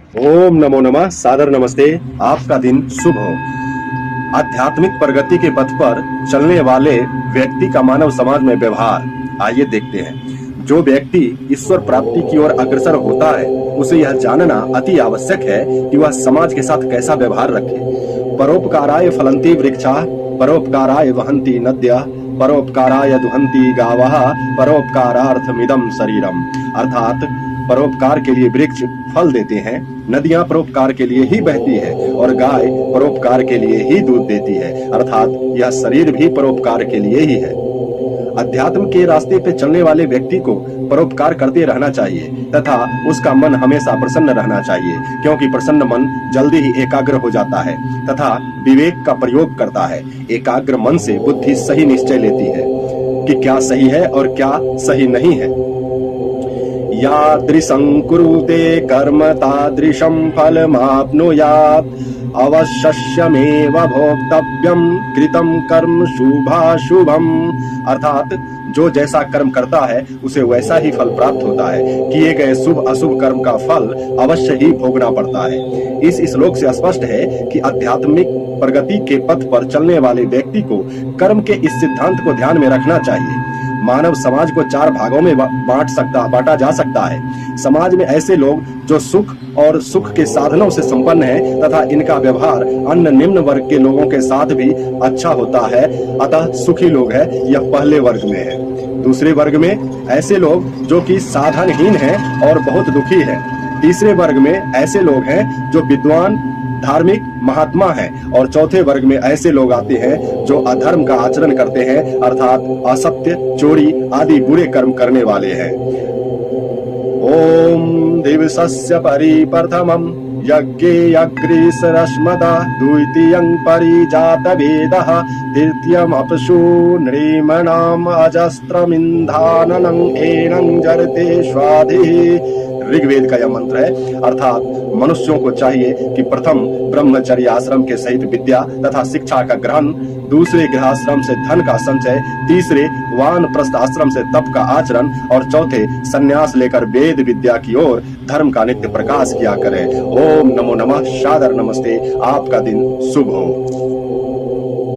ओम नमो नमः। सादर नमस्ते। आपका दिन शुभ हो। आध्यात्मिक प्रगति के पथ पर चलने वाले व्यक्ति का मानव समाज में व्यवहार, आइए देखते हैं। जो व्यक्ति ईश्वर प्राप्ति की ओर अग्रसर होता है, उसे यह जानना अति आवश्यक है कि वह समाज के साथ कैसा व्यवहार रखे। परोपकाराय फलन्ति वृक्षाः, परोपकाराय वहन्ति नद्यः, परोपकाराय दुहन्ति गावः, परोपकारार्थमिदं शरीरम। अर्थात परोपकार के लिए वृक्ष फल देते हैं, नदियां परोपकार के लिए ही बहती है और गाय परोपकार के लिए ही दूध देती है। अर्थात यह शरीर भी परोपकार के लिए ही है। अध्यात्म के रास्ते पे चलने वाले व्यक्ति को परोपकार करते रहना चाहिए तथा उसका मन हमेशा प्रसन्न रहना चाहिए, क्योंकि प्रसन्न मन जल्दी ही एकाग्र हो जाता है तथा विवेक का प्रयोग करता है। एकाग्र मन से बुद्धि सही निश्चय लेती है कि क्या सही है और क्या सही नहीं है। यादृशं कुरुते कर्म तादृशं फलमाप्नुयात्, अवश्यमेव भोक्तव्यं कृतं कर्म शुभाशुभम्। अर्थात जो जैसा कर्म करता है उसे वैसा ही फल प्राप्त होता है। किए गए शुभ अशुभ कर्म का फल अवश्य ही भोगना पड़ता है। इस श्लोक से स्पष्ट है कि आध्यात्मिक प्रगति के पथ पर चलने वाले व्यक्ति को कर्म के इस सिद्धांत को ध्यान में रखना चाहिए। मानव समाज को चार भागों में बांटा जा सकता है। समाज में ऐसे लोग जो सुख और सुख के साधनों से संपन्न हैं तथा इनका व्यवहार अन्य निम्न वर्ग के लोगों के साथ भी अच्छा होता है, अतः सुखी लोग हैं, यह पहले वर्ग में है। दूसरे वर्ग में ऐसे लोग जो कि साधनहीन हैं और बहुत दुखी हैं। तीसरे वर्ग में ऐसे लोग हैं जो विद्वान धार्मिक महात्मा हैं और चौथे वर्ग में ऐसे लोग आते हैं जो अधर्म का आचरण करते हैं, अर्थात असत्य, चोरी आदि बुरे कर्म करने वाले हैं। ओम दिवसस्य परिप्रथमं यज्ञे अग्रिसरश्मदा, द्वितीयं परिजातवेदः, तृतीयम् अपशु नृमणाम् अजस्त्रमिन्धाननं एनं जरते स्वाधिः। ऋग्वेद का यह मंत्र है। अर्थात मनुष्यों को चाहिए कि प्रथम ब्रह्मचर्य आश्रम के सहित विद्या तथा शिक्षा का ग्रहण, दूसरे गृहस्थाश्रम से धन का संचय, तीसरे वानप्रस्थ आश्रम से तप का आचरण और चौथे संन्यास लेकर वेद विद्या की ओर धर्म का नित्य प्रकाश किया करें। ओम नमो नमः। सादर नमस्ते। आपका दिन शुभ हो।